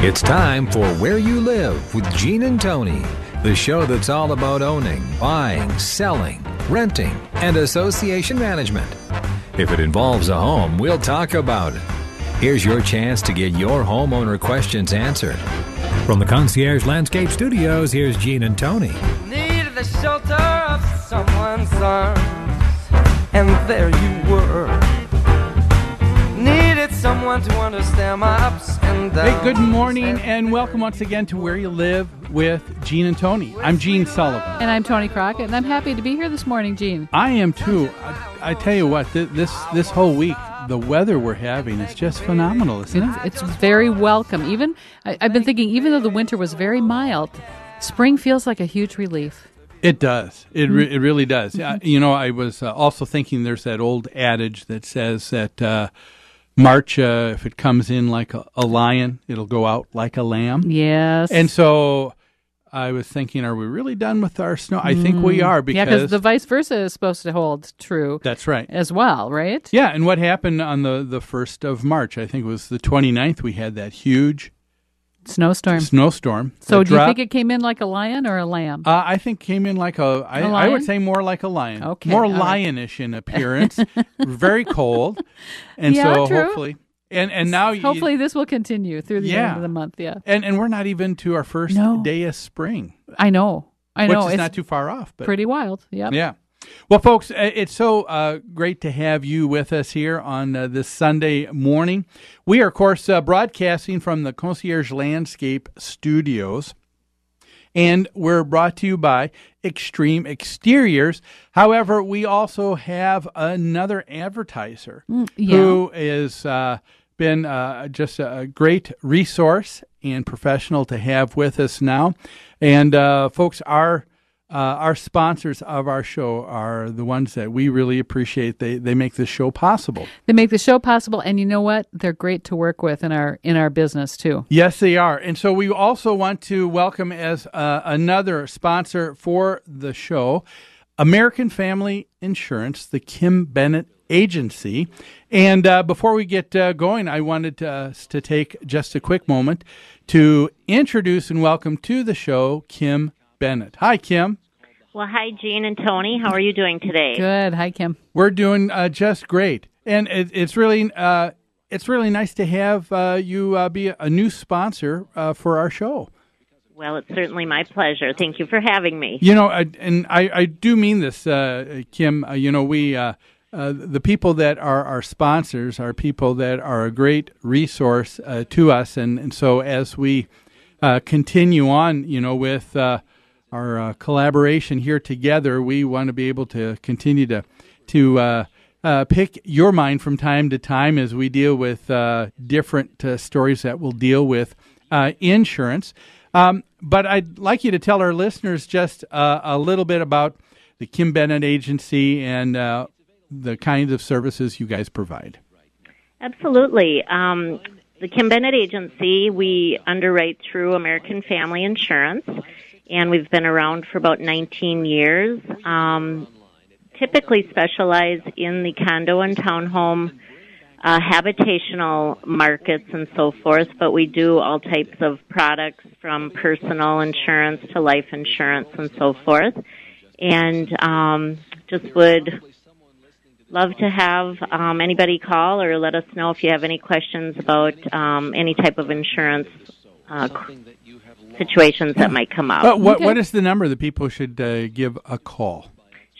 It's time for Where You Live with Gene and Tony, the show that's all about owning, buying, selling, renting, and association management. If it involves a home, we'll talk about it. Here's your chance to get your homeowner questions answered. From the Concierge Landscape Studios, here's Gene and Tony. Needed the shelter of someone's arms, and there you were. Needed someone to understand my ups and downs. Hey, good morning, and welcome once again to Where You Live with Gene and Tony. I'm Gene Sullivan. And I'm Tony Crockett, and I'm happy to be here this morning, Gene. I am too. I tell you what, this whole week, the weather we're having is just phenomenal, isn't it? It's very welcome. Even I've been thinking, even though the winter was very mild, spring feels like a huge relief. It does. It really does. I was also thinking there's that old adage that says that March, if it comes in like a lion, it'll go out like a lamb. Yes. And so I was thinking, are we really done with our snow? I think we are, because the vice versa is supposed to hold true. That's right. As well, right? Yeah, and what happened on the 1st of March? I think it was the 29th, we had that huge snowstorm. So do you think it came in like a lion or a lamb? I think came in like I would say more like a lion. Okay. More lionish in appearance. Very cold. And yeah, so true. hopefully and now hopefully this will continue through the end of the month, yeah. And we're not even to our first day of spring. I know. Which is not too far off, but pretty wild. Yep. Yeah. Well, folks, it's so great to have you with us here on this Sunday morning. We are, of course, broadcasting from the Concierge Landscape Studios, and we're brought to you by Extreme Exteriors. However, we also have another advertiser who is been just a great resource and professional to have with us now. And folks, our sponsors of our show are the ones that we really appreciate. They make this show possible. They make the show possible, and you know what? They're great to work with in our business too. Yes, they are. And so we also want to welcome as another sponsor for the show, American Family Insurance, the Kim Bennett Agency. And before we get going, I wanted to take just a quick moment to introduce and welcome to the show Kim Bennett. Hi, Kim. Well, hi, Gene and Tony. How are you doing today? Good. Hi, Kim. We're doing just great, and it's really nice to have you be a new sponsor for our show. Well, it's certainly my pleasure. Thank you for having me. You know, I do mean this, Kim. We the people that are our sponsors are people that are a great resource to us, and so as we continue on, with our collaboration here together, we want to be able to continue to pick your mind from time to time as we deal with different stories that will deal with insurance. But I'd like you to tell our listeners just a little bit about the Kim Bennett Agency and the kinds of services you guys provide. Absolutely. The Kim Bennett Agency, we underwrite through American Family Insurance, and we've been around for about 19 years. Typically specialize in the condo and townhome habitational markets and so forth, but we do all types of products from personal insurance to life insurance and so forth. And just would love to have anybody call or let us know if you have any questions about any type of insurance situations that might come up. What is the number that people should give a call?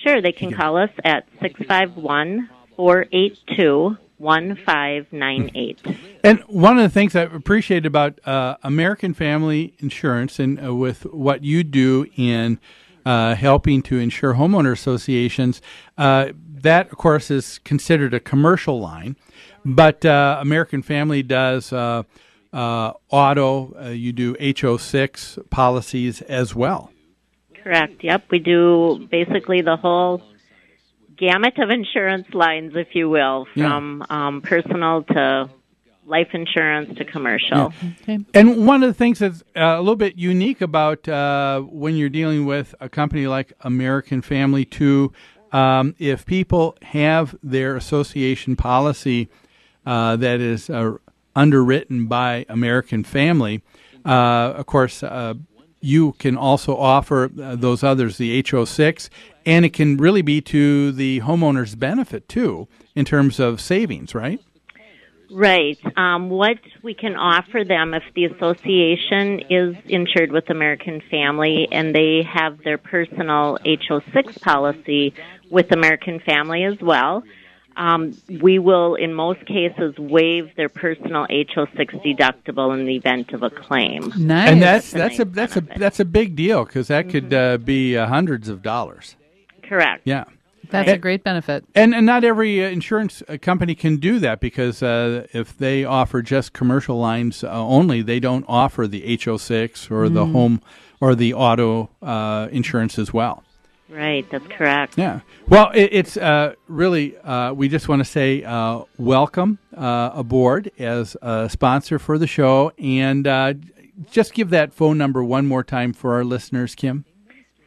Sure, they can call us at 651-482-1598. And one of the things I appreciate about American Family Insurance and with what you do in helping to insure homeowner associations, that, of course, is considered a commercial line, but American Family does auto, you do HO6 policies as well. Correct, yep. We do basically the whole gamut of insurance lines, if you will, from personal to life insurance to commercial. Yeah. Okay. And one of the things that's a little bit unique about when you're dealing with a company like American Family, too, if people have their association policy that is underwritten by American Family. Of course, you can also offer those others, the HO6, and it can really be to the homeowner's benefit, too, in terms of savings, right? Right. What we can offer them if the association is insured with American Family and they have their personal HO6 policy with American Family as well, we will, in most cases, waive their personal HO6 deductible in the event of a claim. Nice. And that's a big deal because that could be hundreds of dollars. Correct. Yeah. That's a great benefit. And not every insurance company can do that because if they offer just commercial lines only, they don't offer the HO6 or the home or the auto insurance as well. Right, that's correct. Yeah. Well, it's really, we just want to say welcome aboard as a sponsor for the show. And just give that phone number one more time for our listeners, Kim.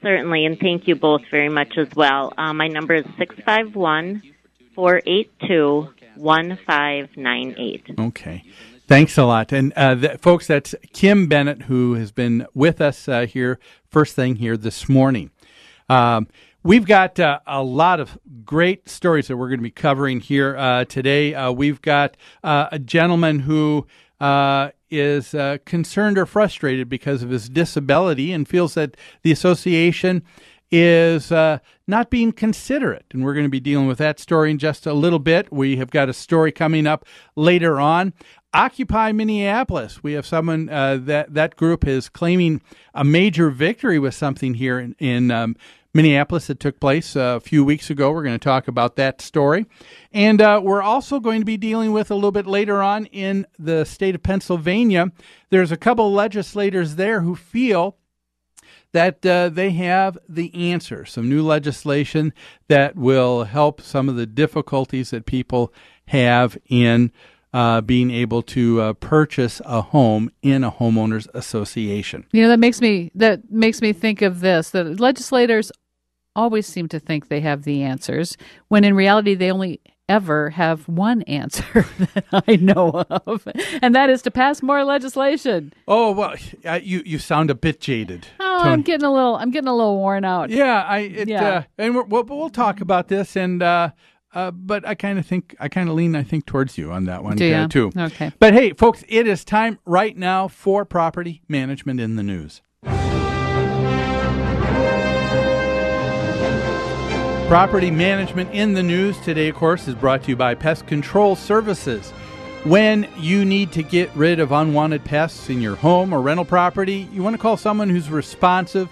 Certainly, and thank you both very much as well. My number is 651-482-1598. Okay. Thanks a lot. And folks, that's Kim Bennett, who has been with us here first thing here this morning. We've got a lot of great stories that we're going to be covering here today. We've got a gentleman who is concerned or frustrated because of his disability and feels that the association is not being considerate. And we're going to be dealing with that story in just a little bit. We have got a story coming up later on. Occupy Minneapolis. We have someone that group is claiming a major victory with something here in Minneapolis that took place a few weeks ago. We're going to talk about that story. And we're also going to be dealing with a little bit later on in the state of Pennsylvania. There's a couple legislators there who feel that they have the answer, some new legislation that will help some of the difficulties that people have in being able to purchase a home in a homeowners association. You know, that makes me think of this. The legislators always seem to think they have the answers, when in reality they only ever have one answer that I know of, and that is to pass more legislation. Oh well, you sound a bit jaded. Oh, Tony. I'm getting a little worn out. Yeah, and we'll talk about this, and but I kind of lean towards you on that one. Do you? Too. Okay. But hey, folks, it is time right now for Property Management in the News. Property Management in the News today, of course, is brought to you by Pest Control Services. When you need to get rid of unwanted pests in your home or rental property, you want to call someone who's responsive,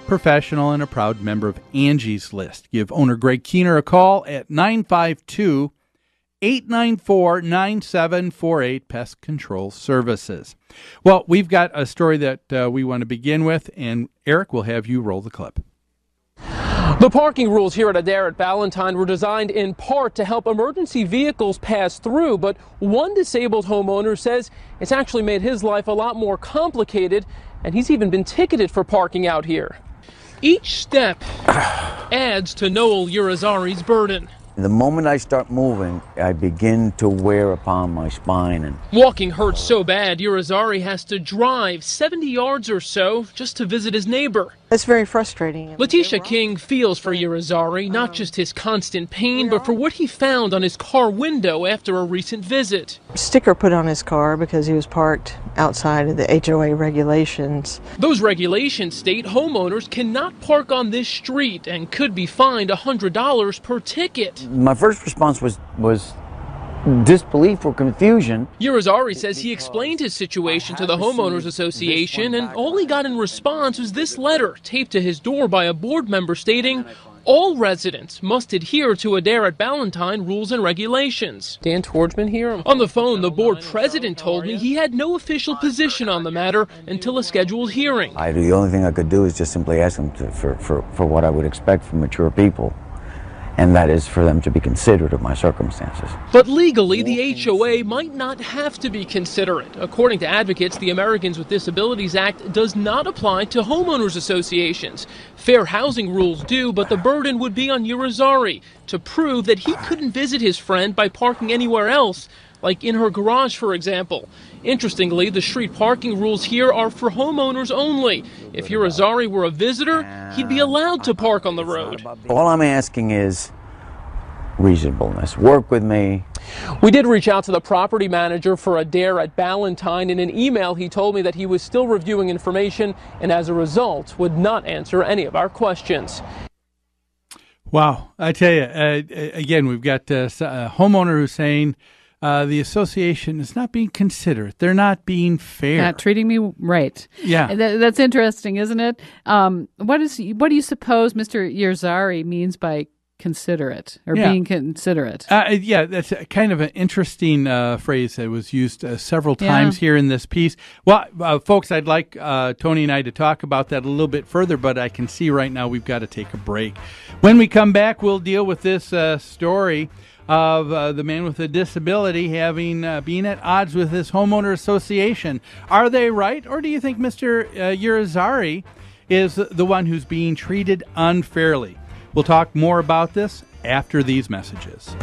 professional, and a proud member of Angie's List. Give owner Greg Keener a call at 952-894-9748, Pest Control Services. Well, we've got a story that we want to begin with, and Eric will have you roll the clip. The parking rules here at Adair at Ballantyne were designed in part to help emergency vehicles pass through, but one disabled homeowner says it's actually made his life a lot more complicated, and he's even been ticketed for parking out here. Each step adds to Noel Urizari's burden. The moment I start moving, I begin to wear upon my spine. And walking hurts so bad, Urizari has to drive 70 yards or so just to visit his neighbor. It's very frustrating. Letitia King feels for Urizari, not just his constant pain, but for what he found on his car window after a recent visit. Sticker put on his car because he was parked outside of the HOA regulations. Those regulations state homeowners cannot park on this street and could be fined $100 per ticket. My first response was disbelief or confusion. Urizari says he explained his situation to the Homeowners Association, and all he got in response was this letter taped to his door by a board member stating, all residents must adhere to Adair at Ballantyne rules and regulations. Dan Torchman here. On the phone, the board president told me he had no official position on the matter until a scheduled hearing. The only thing I could do is just simply ask them for what I would expect from mature people. And that is for them to be considerate of my circumstances. But legally, the HOA might not have to be considerate. According to advocates, the Americans with Disabilities Act does not apply to homeowners associations. Fair housing rules do, but the burden would be on Urizari to prove that he couldn't visit his friend by parking anywhere else like in her garage, for example. Interestingly, the street parking rules here are for homeowners only. If Irizarry were a visitor, he'd be allowed to park on the road. All I'm asking is reasonableness. Work with me. We did reach out to the property manager for Adair at Ballantyne. In an email, he told me that he was still reviewing information and as a result would not answer any of our questions. Wow. I tell you, again, we've got a homeowner who's saying the association is not being considerate. They're not being fair. Not treating me right. Yeah. That's interesting, isn't it? What do you suppose Mr. Irizarry means by considerate or being considerate? Yeah, that's kind of an interesting phrase that was used several times here in this piece. Well, folks, I'd like Tony and I to talk about that a little bit further, but I can see right now we've got to take a break. When we come back, we'll deal with this story of the man with a disability having being at odds with his homeowner association. Are they right, or do you think Mr. Irizarry is the one who's being treated unfairly? We'll talk more about this after these messages.